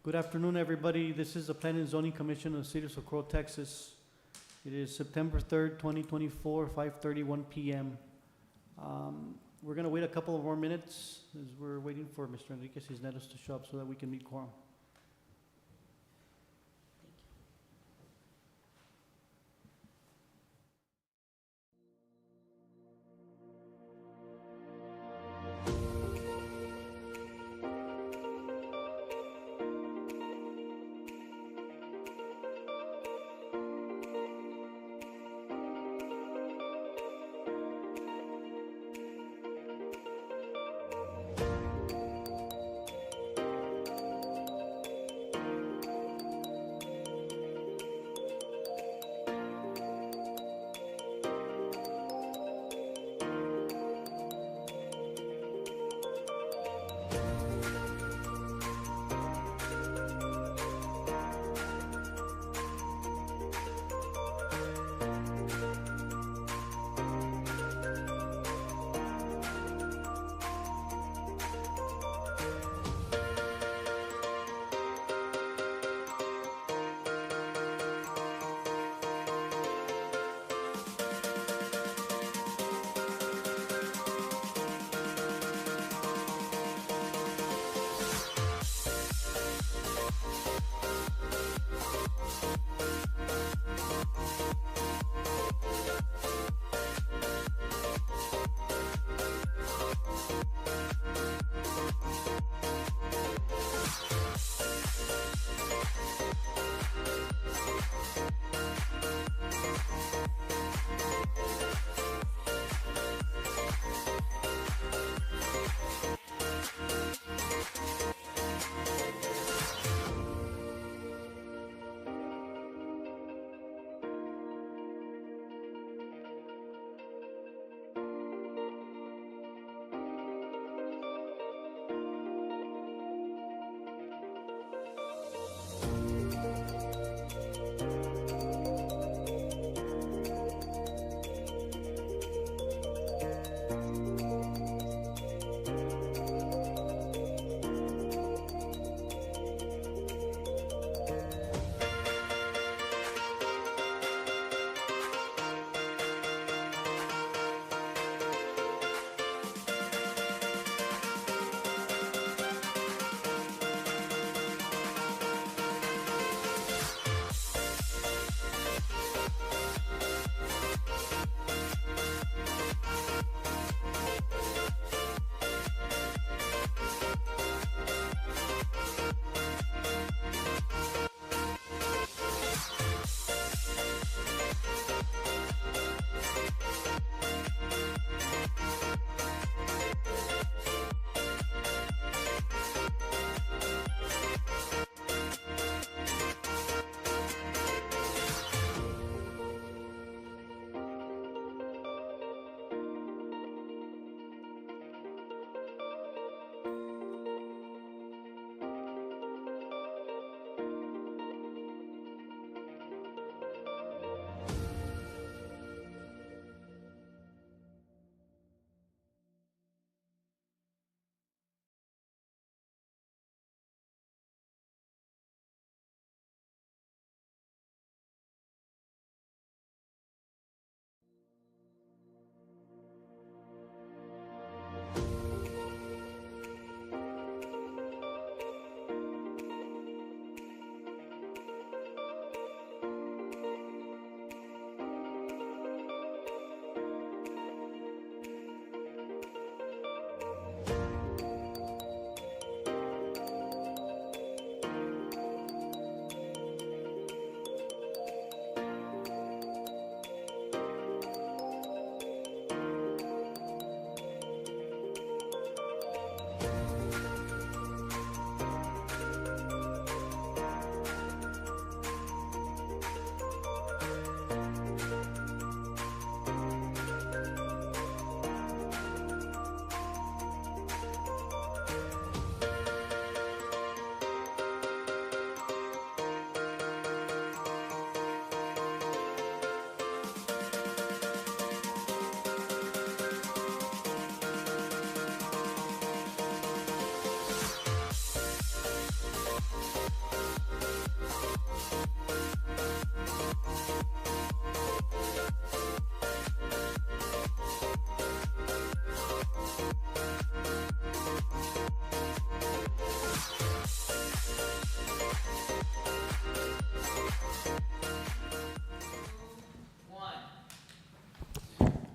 Good afternoon, everybody. This is the Planning and Zoning Commission of the City of Socorro, Texas. It is September 3rd, 2024, 5:31 p.m. We're going to wait a couple of more minutes as we're waiting for Mr. Enrique Cisneros to show up so that we can meet quorum.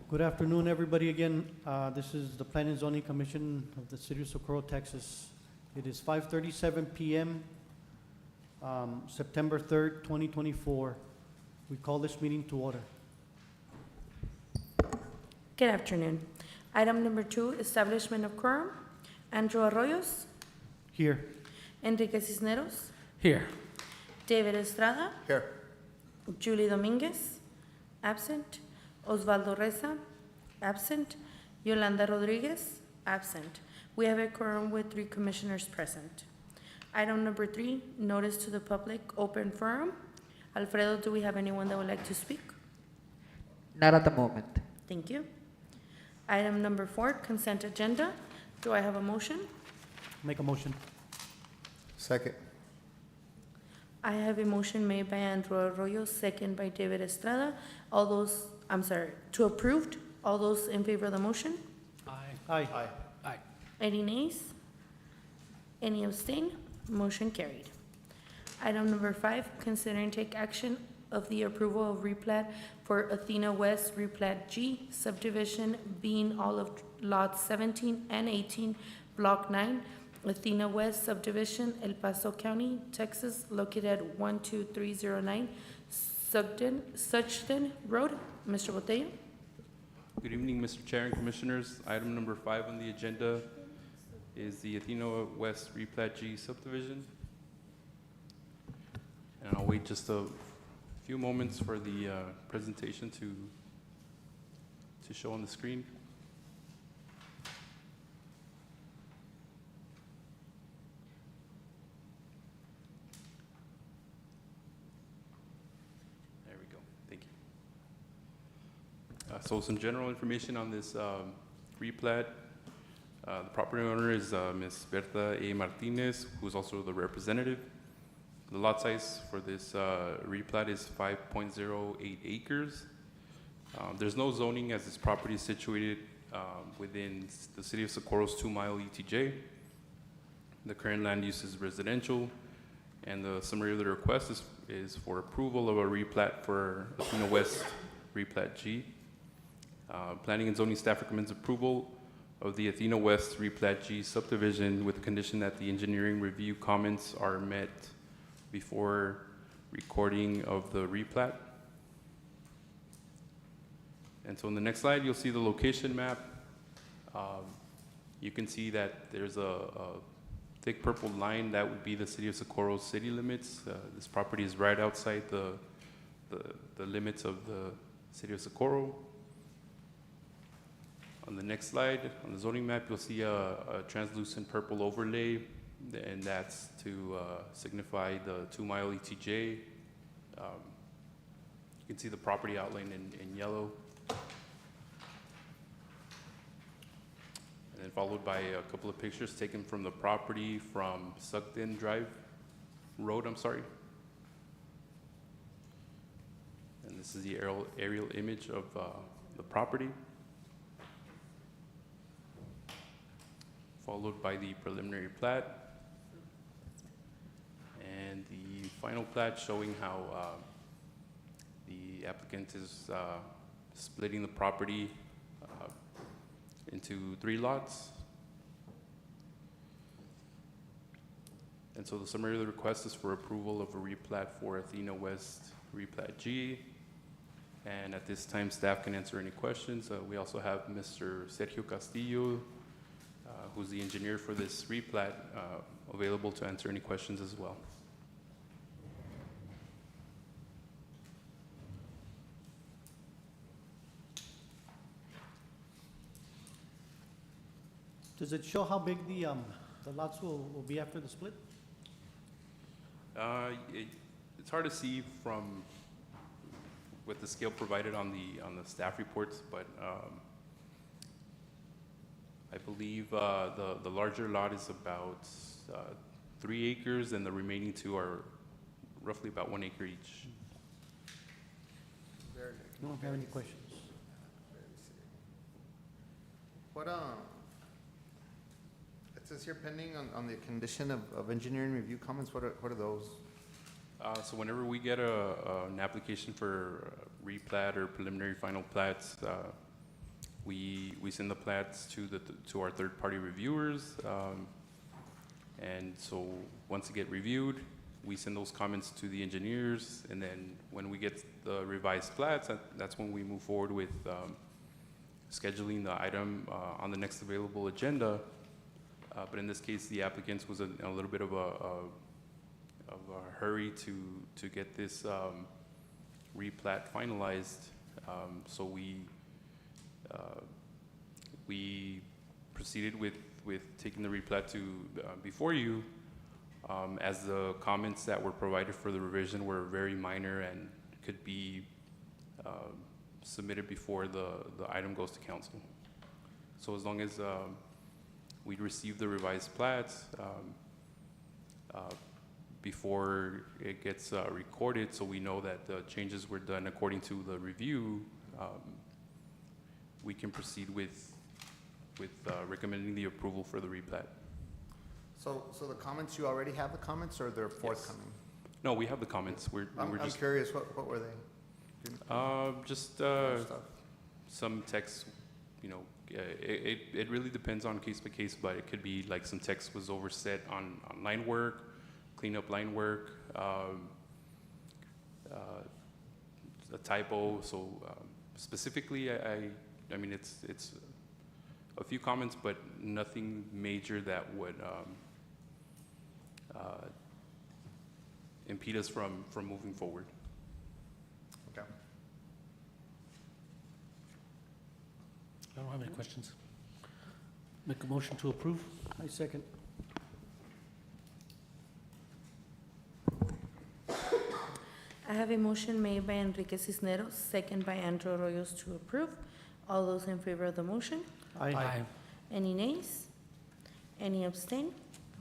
Good afternoon, everybody, again. This is the Planning and Zoning Commission of the City of Socorro, Texas. It is 5:37 PM, September 3rd, 2024. We call this meeting to order. Good afternoon. Item number 2, establishment of quorum. Andrew Arroyos, Here. Enrique Cisneros, Here. David Estrada, Here. Julie Dominguez, absent. Osvaldo Reza, absent. Yolanda Rodriguez, absent. We have a quorum with 3 commissioners present. Item number 3, notice to the public, open forum. Alfredo, do we have anyone that would like to speak? Not at the moment. Thank you. Item number 4, consent agenda. Do I have a motion? Make a motion. Second. I have a motion made by Andrew Arroyo, second by David Estrada. To approved. All those in favor of the motion? Aye. Aye. Any nays? Any abstain? Motion carried. Item number 5, consider and take action of the approval of replat for Athena West Replat G subdivision being all of lots 17 and 18, Block 9, Athena West subdivision, El Paso County, Texas, located at 12309 Suchten Road. Mr. Botello? Good evening, Mr. Chair and Commissioners. Item number 5 on the agenda is the Athena West Replat G subdivision. And I'll wait just a few moments for the presentation to show on the screen. There we go. Thank you. So some general information on this replat. The property owner is Ms. Berta A. Martinez, who's also the representative. The lot size for this replat is 5.08 acres. There's no zoning as this property is situated within the City of Socorro's 2-mile ETJ. The current land use is residential, and the summary of the request is for approval of a replat for Athena West Replat G. Planning and zoning staff recommends approval of the Athena West Replat G subdivision with the condition that the engineering review comments are met before recording of the replat. And so in the next slide, you'll see the location map. You can see that there's a thick purple line that would be the City of Socorro's city limits. This property is right outside the limits of the City of Socorro. On the next slide, on the zoning map, you'll see a translucent purple overlay, and that's to signify the 2-mile ETJ. You can see the property outlined in yellow. And then followed by a couple of pictures taken from the property from Suchten Road. And this is the aerial image of the property, followed by the preliminary plat, and the final plat showing how the applicant is splitting the property into 3 lots. And so the summary of the request is for approval of a replat for Athena West Replat G. And at this time, staff can answer any questions. We also have Mr. Sergio Castillo, who's the engineer for this replat, available to answer any questions as well. Does it show how big the lots will be after the split? It's hard to see from with the scale provided on the staff reports, but I believe the larger lot is about 3 acres, and the remaining 2 are roughly about 1 acre each. I don't have any questions. What, it says here pending on the condition of engineering review comments, what are those? So whenever we get an application for replat or preliminary final plats, We send the plats to our third-party reviewers, and so once they get reviewed, we send those comments to the engineers, and then when we get the revised plats, that's when we move forward with scheduling the item on the next available agenda. But in this case, the applicants was in a little bit of a hurry to get this replat finalized. So we proceeded with taking the replat to before you, as the comments that were provided for the revision were very minor and could be submitted before the item goes to council. So as long as we receive the revised plats before it gets recorded, so we know that the changes were done according to the review, we can proceed with recommending the approval for the replat. So the comments, you already have the comments, or they're forthcoming? No, we have the comments. I'm just curious, what were they? just Stuff. some text, you know, it really depends on case by case, but it could be like some text was overset on line work, clean up line work, a typo. So specifically, I mean, it's a few comments, but nothing major that would impede us from moving forward. Okay. I don't have any questions. Make a motion to approve? I second. I have a motion made by Enrique Cisneros, second by Andrew Arroyos to approve. All those in favor of the motion? Aye. Any nays? Any abstain?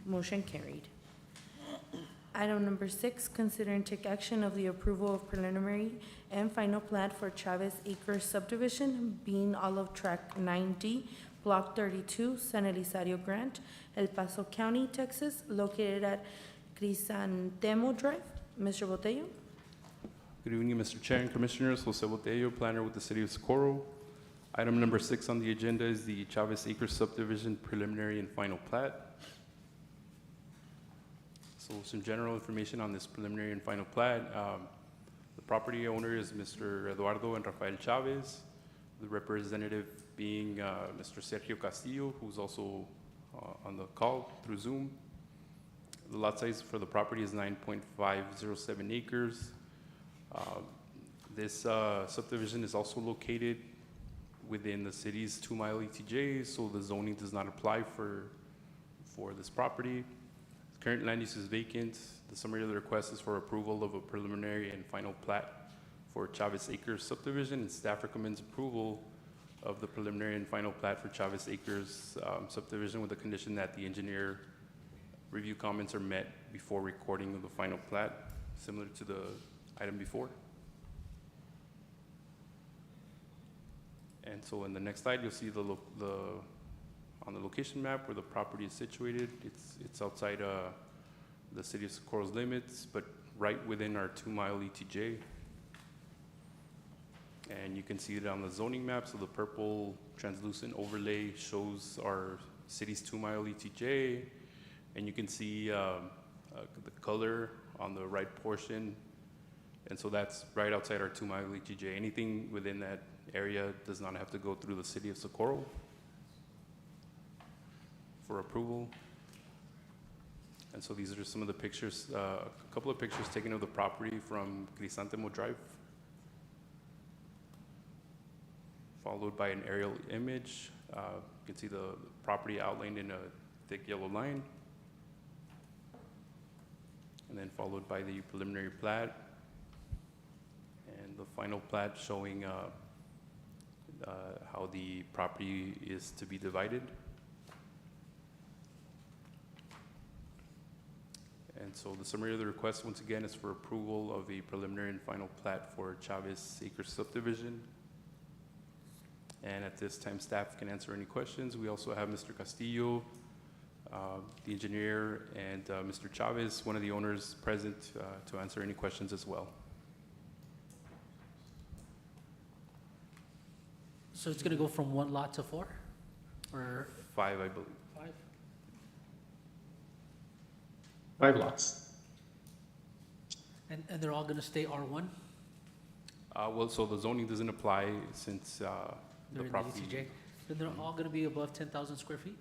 Motion carried. Item number 6, consider and take action of the approval of preliminary and final plat for Chavez Acres subdivision, being Olive Track 9D, Block 32, San Elizario Grant, El Paso County, Texas, located at Crisantemo Drive. Mr. Botello? Good evening, Mr. Chair and Commissioners. Jose Botello, planner with the City of Socorro. Item number 6 on the agenda is the Chavez Acres subdivision preliminary and final plat. So some general information on this preliminary and final plat. The property owner is Mr. Eduardo and Rafael Chavez, the representative being Mr. Sergio Castillo, who's also on the call through Zoom. The lot size for the property is 9.507 acres. This subdivision is also located within the city's 2-mile ETJ, so the zoning does not apply for this property. Current land use is vacant. The summary of the request is for approval of a preliminary and final plat for Chavez Acres subdivision, and staff recommends approval of the preliminary and final plat for Chavez Acres subdivision with the condition that the engineer review comments are met before recording of the final plat, similar to the item before. And so in the next slide, you'll see on the location map where the property is situated. It's outside the City of Socorro's limits, but right within our 2-mile ETJ. And you can see it on the zoning map. So the purple translucent overlay shows our city's 2-mile ETJ. And you can see the color on the right portion. And so that's right outside our 2-mile ETJ. Anything within that area does not have to go through the City of Socorro for approval. And so these are just some of the pictures, a couple of pictures taken of the property from Crisantemo Drive, followed by an aerial image. You can see the property outlined in a thick yellow line, and then followed by the preliminary plat, and the final plat showing how the property is to be divided. And so the summary of the request, once again, is for approval of a preliminary and final plat for Chavez Acres subdivision. And at this time, staff can answer any questions. We also have Mr. Castillo, the engineer, and Mr. Chavez, one of the owners, present to answer any questions as well. So it's gonna go from 1 lot to 4? Or 5, I believe. 5? 5 lots. And they're all gonna stay R1? Well, so the zoning doesn't apply since the They're in the property. ETJ? Then they're all gonna be above 10,000 square feet?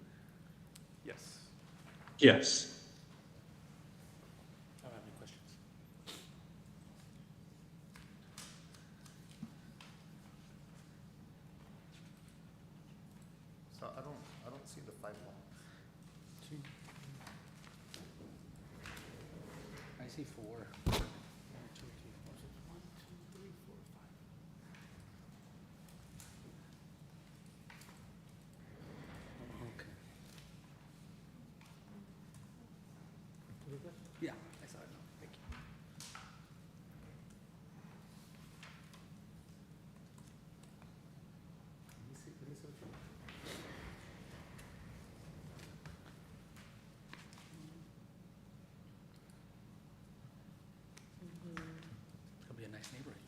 Yes. Yes. I don't have any questions. So I don't see the 5 lots. I see 4. Okay. Yeah, I saw it now, thank you. It's gonna be a nice neighborhood.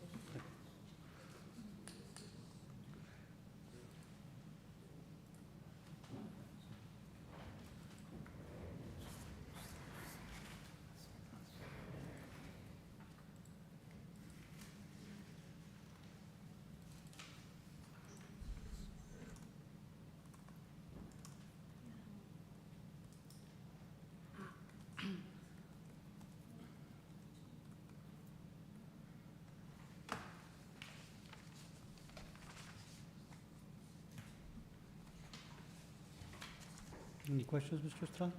Any questions, Mr. Estrada?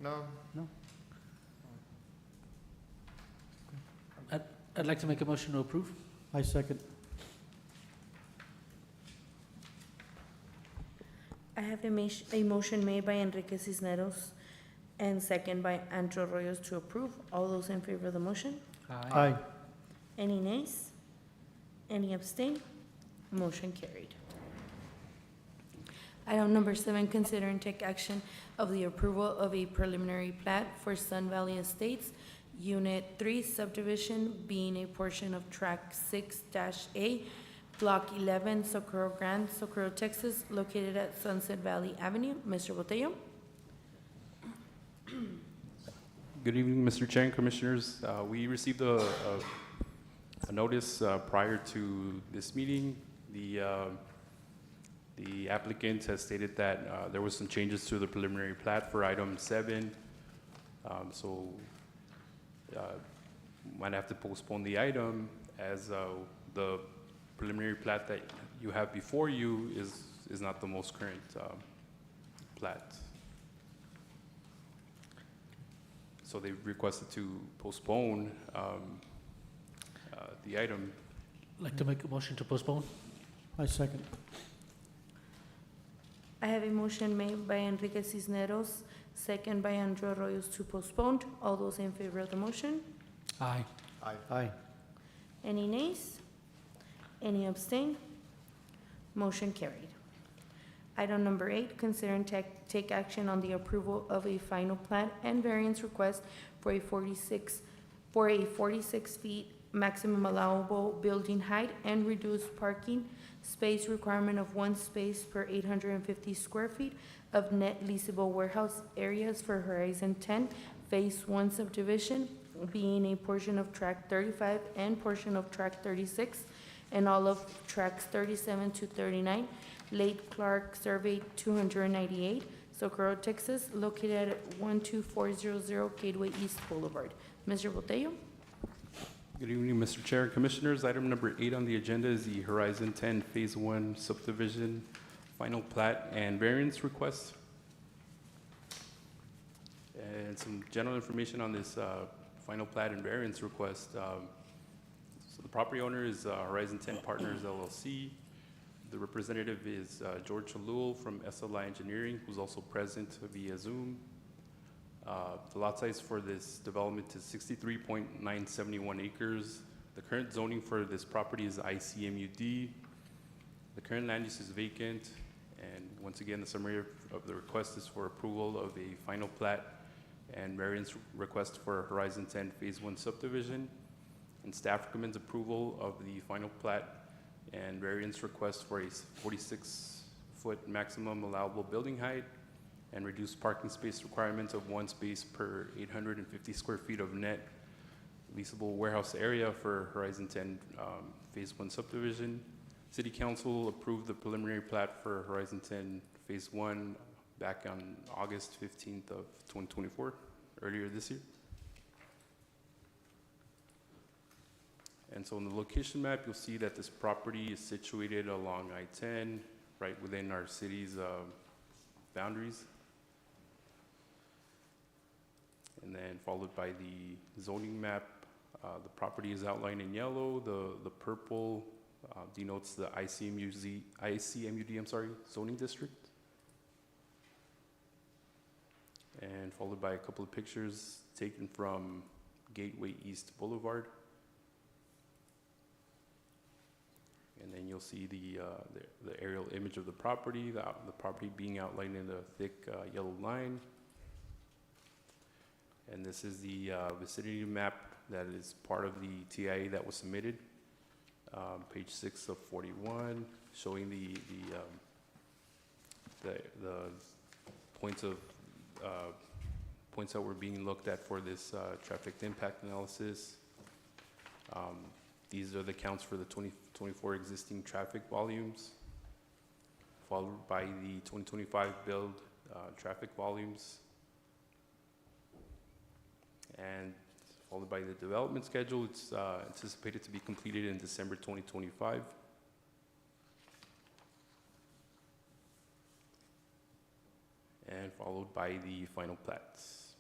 No, I'd like to make a motion to approve. I second. I have a motion made by Enrique Cisneros and second by Andrew Arroyo to approve. All those in favor of the motion? Aye. Any nays? Any abstain? Motion carried. Item number 7, consider and take action of the approval of a preliminary plat for Sun Valley Estates, Unit 3 subdivision, being a portion of Track 6-A, Block 11, Socorro Grande, Socorro, Texas, located at Sunset Valley Avenue. Mr. Botello? Good evening, Mr. Chair and Commissioners. We received a notice prior to this meeting. The applicant has stated that there was some changes to the preliminary plat for item 7. So might have to postpone the item as the preliminary plat that you have before you is not the most current plat. So they requested to postpone the item. I'd like to make a motion to postpone. I second. I have a motion made by Enrique Cisneros, second by Andrew Arroyo to postpone. All those in favor of the motion? Aye. Aye. Any nays? Any abstain? Motion carried. Item number 8, consider and take action on the approval of a final plat and variance request for a 46 feet maximum allowable building height and reduced parking space requirement of 1 space per 850 square feet of net leasable warehouse areas for Horizon 10 Phase 1 subdivision, being a portion of Track 35 and portion of Track 36, and all of Tracks 37 to 39, Lake Clark Survey 298, Socorro, Texas, located at 12400 Gateway East Boulevard. Mr. Botello? Good evening, Mr. Chair and Commissioners. Item number 8 on the agenda is the Horizon 10 Phase 1 subdivision final plat and variance request. And some general information on this final plat and variance request. So the property owner is Horizon 10 Partners LLC. The representative is George Chalul from SLI Engineering, who's also present via Zoom. The lot size for this development is 63.971 acres. The current zoning for this property is ICMUD. The current land use is vacant. And once again, the summary of the request is for approval of a final plat and variance request for Horizon 10 Phase 1 subdivision. And staff recommends approval of the final plat and variance request for a 46-foot maximum allowable building height and reduced parking space requirements of 1 space per 850 square feet of net leasable warehouse area for Horizon 10 Phase 1 subdivision. City Council approved the preliminary plat for Horizon 10 Phase 1 back on August 15th of 2024, earlier this year. And so on the location map, you'll see that this property is situated along I-10, right within our city's boundaries. And then followed by the zoning map. The property is outlined in yellow. The purple denotes the ICMUD, zoning district. And followed by a couple of pictures taken from Gateway East Boulevard. And then you'll see the aerial image of the property being outlined in a thick yellow line. And this is the vicinity map that is part of the TIA that was submitted, page 6 of 41, showing the points that were being looked at for this traffic impact analysis. These are the counts for the 2024 existing traffic volumes, followed by the 2025 build traffic volumes, and followed by the development schedule. It's anticipated to be completed in December 2025. And followed by the final plats.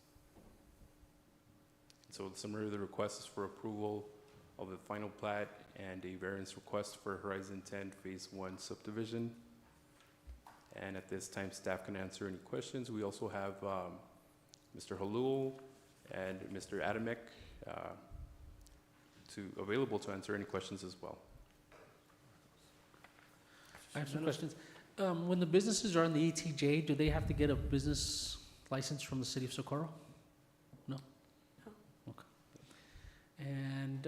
So the summary of the request is for approval of the final plat and a variance request for Horizon 10 Phase 1 subdivision. And at this time, staff can answer any questions. We also have Mr. Halul and Mr. Adamek available to answer any questions as well. I have some questions. When the businesses are on the ETJ, do they have to get a business license from the city of Socorro? No? Okay. And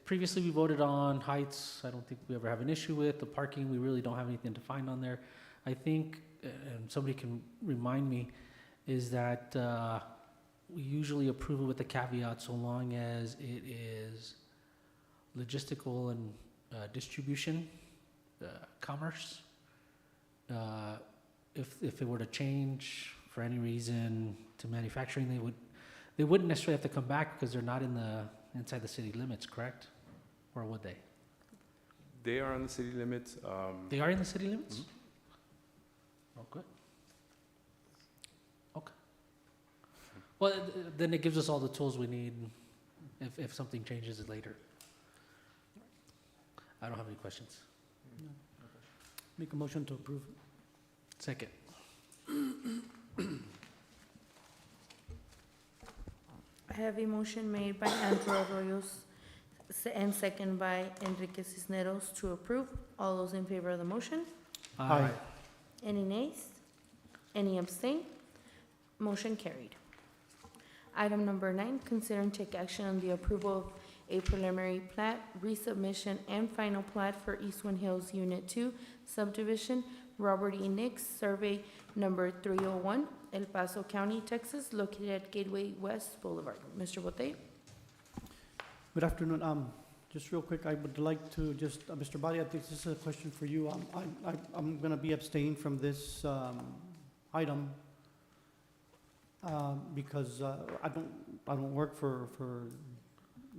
previously we voted on heights. I don't think we ever have an issue with. The parking, we really don't have anything to find on there. I think, and somebody can remind me, is that we usually approve it with the caveat so long as it is logistical and distribution, commerce. If it were to change for any reason to manufacturing, they wouldn't necessarily have to come back because they're not inside the city limits, correct? Or would they? They are on the city limits. They are in the city limits? Oh, good. Okay. Well, then it gives us all the tools we need if something changes later. I don't have any questions. Make a motion to approve. Second. I have a motion made by Andrew Arroyos and second by Enrique Cisneros to approve. All those in favor of the motion? Aye. Any nays? Any abstain? Motion carried. Item number 9, consider and take action on the approval of a preliminary plat, resubmission, and final plat for Eastwind Hills Unit 2 subdivision, Robert E. Nix, survey number 301, El Paso County, Texas, located at Gateway West Boulevard. Mr. Botey? Good afternoon. Just real quick, I would like to just, Mr. Bali, I think this is a question for you. I'm going to be abstaining from this item because I don't work for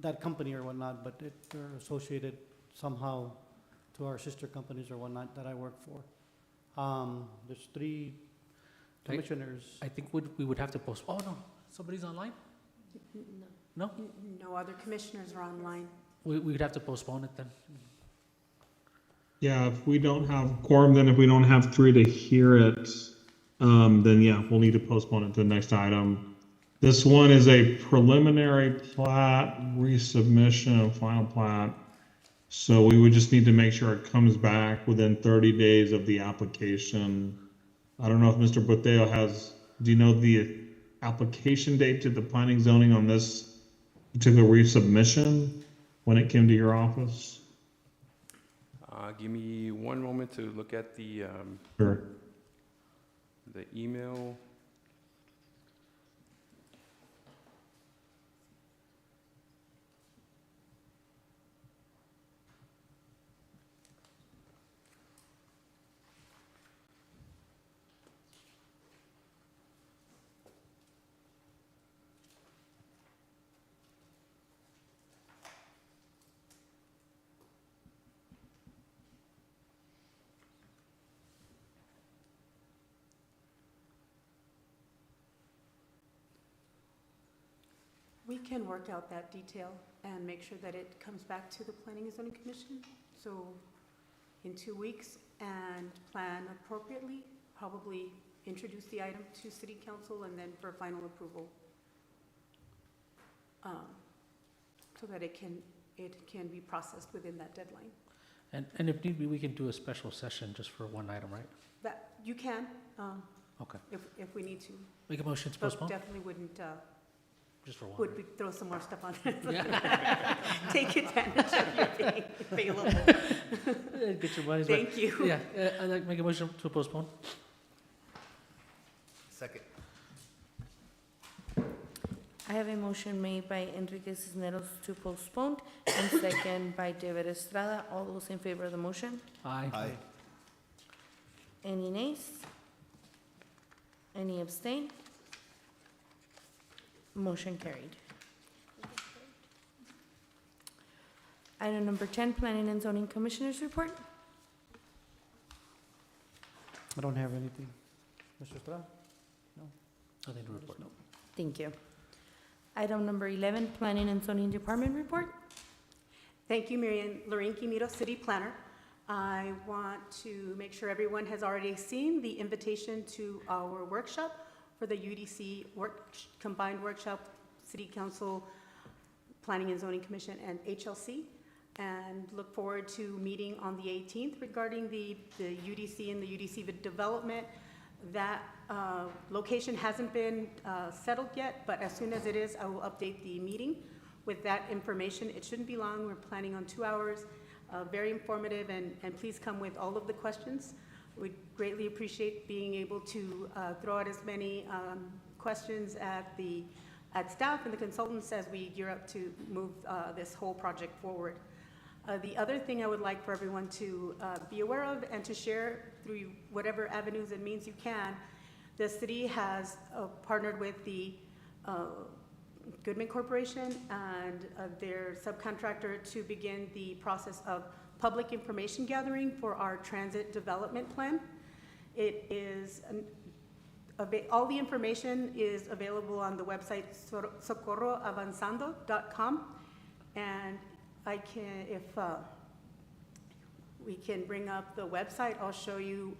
that company or whatnot, but they're associated somehow to our sister companies or whatnot that I work for. There's 3 commissioners. I think we would have to post. Oh, no, somebody's online? No? No other commissioners are online. We would have to postpone it then. Yeah, if we don't have quorum, then if we don't have 3 to hear it, then yeah, we'll need to postpone it to the next item. This one is a preliminary plat, resubmission of final plat. So we would just need to make sure it comes back within 30 days of the application. I don't know if Mr. Boteo do you know the application date to the planning zoning on this particular resubmission when it came to your office? Give me one moment to look at the Sure. email. We can work out that detail and make sure that it comes back to the Planning and Zoning Commission. So in 2 weeks, and plan appropriately, probably introduce the item to City Council and then for final approval. So that it can be processed within that deadline. And if need be, we can do a special session just for one item, right? That, you can, Okay. if we need to. Make a motion to But postpone, definitely wouldn't, just for one. would we throw some more stuff on there. Yeah. Take advantage of your being available. Get your money's back. Thank you. Yeah, I'd like to make a motion to postpone. Second. I have a motion made by Enrique Cisneros to postpone and second by David Estrada. All those in favor of the motion? Aye. Aye. Any nays? Any abstain? Motion carried. Item number 10, Planning and Zoning Commissioners Report. I don't have anything. Mr. Estrada? Nothing to report. No. Thank you. Item number 11, Planning and Zoning Department Report. Thank you, Marian. Lorraine Quimito, City Planner. I want to make sure everyone has already seen the invitation to our workshop for the UDC combined workshop, City Council, Planning and Zoning Commission, and HLC. And look forward to meeting on the 18th regarding the UDC and the UDC development. That location hasn't been settled yet, but as soon as it is, I will update the meeting with that information. It shouldn't be long. We're planning on 2 hours. Very informative, and please come with all of the questions. We'd greatly appreciate being able to throw out as many questions at staff and the consultants as we gear up to move this whole project forward. The other thing I would like for everyone to be aware of and to share through whatever avenues and means you can, the city has partnered with the Goodman Corporation and their subcontractor to begin the process of public information gathering for our transit development plan. It is, all the information is available on the website socorroavanzando.com, and I can, if we can bring up the website, I'll show you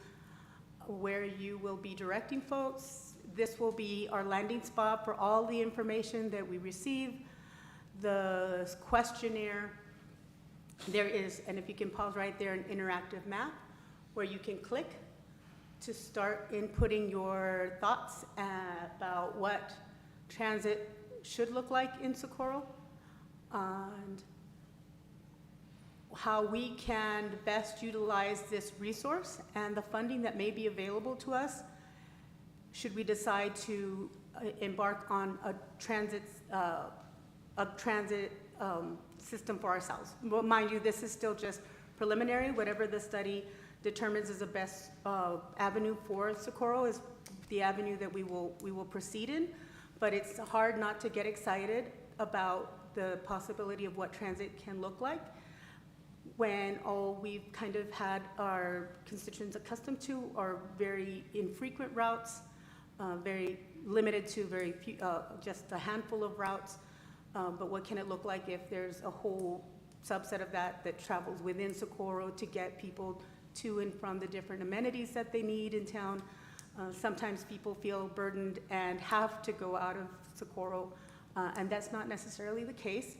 where you will be directing folks. This will be our landing spot for all the information that we receive, the questionnaire. There is, and if you can pause right there, an interactive map where you can click to start inputting your thoughts about what transit should look like in Socorro, and how we can best utilize this resource and the funding that may be available to us should we decide to embark on a transit system for ourselves. Well, mind you, this is still just preliminary. Whatever the study determines is the best avenue for Socorro is the avenue that we will proceed in. But it's hard not to get excited about the possibility of what transit can look like when all we've kind of had our constituents accustomed to are very infrequent routes, very limited to very few, just a handful of routes. But what can it look like if there's a whole subset of that travels within Socorro to get people to and from the different amenities that they need in town? Sometimes people feel burdened and have to go out of Socorro, and that's not necessarily the case.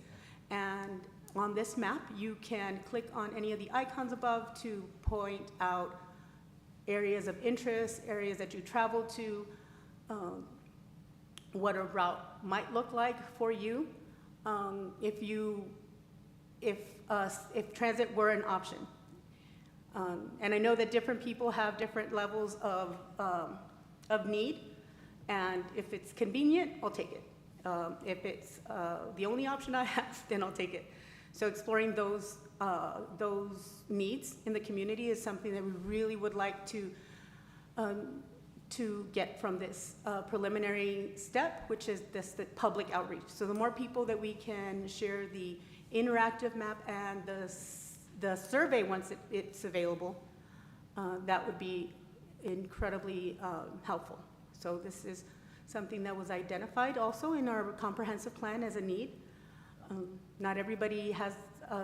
And on this map, you can click on any of the icons above to point out areas of interest, areas that you travel to, what a route might look like for you, if transit were an option. And I know that different people have different levels of need, and if it's convenient, I'll take it. If it's the only option I have, then I'll take it. So exploring those needs in the community is something that we really would like to get from this preliminary step, which is the public outreach. So the more people that we can share the interactive map and the survey once it's available, that would be incredibly helpful. So this is something that was identified also in our comprehensive plan as a need. Not everybody has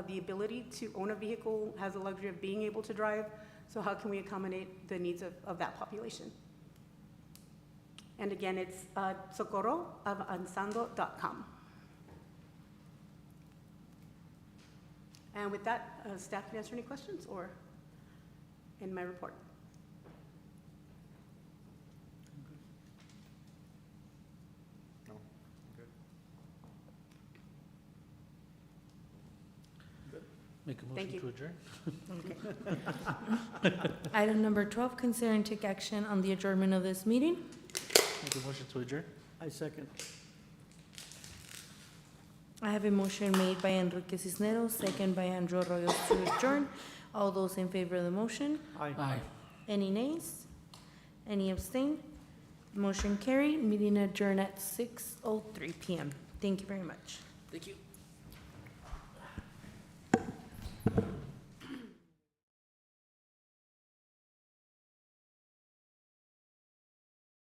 the ability to own a vehicle, has the luxury of being able to drive. So how can we accommodate the needs of that population? And again, it's socorroavanzando.com. And with that, staff can answer any questions or in my report. No? Good. Make a Thank motion you. to adjourn? Item number 12, consider and take action on the adjournment of this meeting. Make a motion to adjourn? I second. I have a motion made by Enrique Cisneros, second by Andrew Arroyo to adjourn. All those in favor of the motion? Aye. Aye. Any nays? Any abstain? Motion carried. Meeting adjourned at 6:03 PM. Thank you very much. Thank you.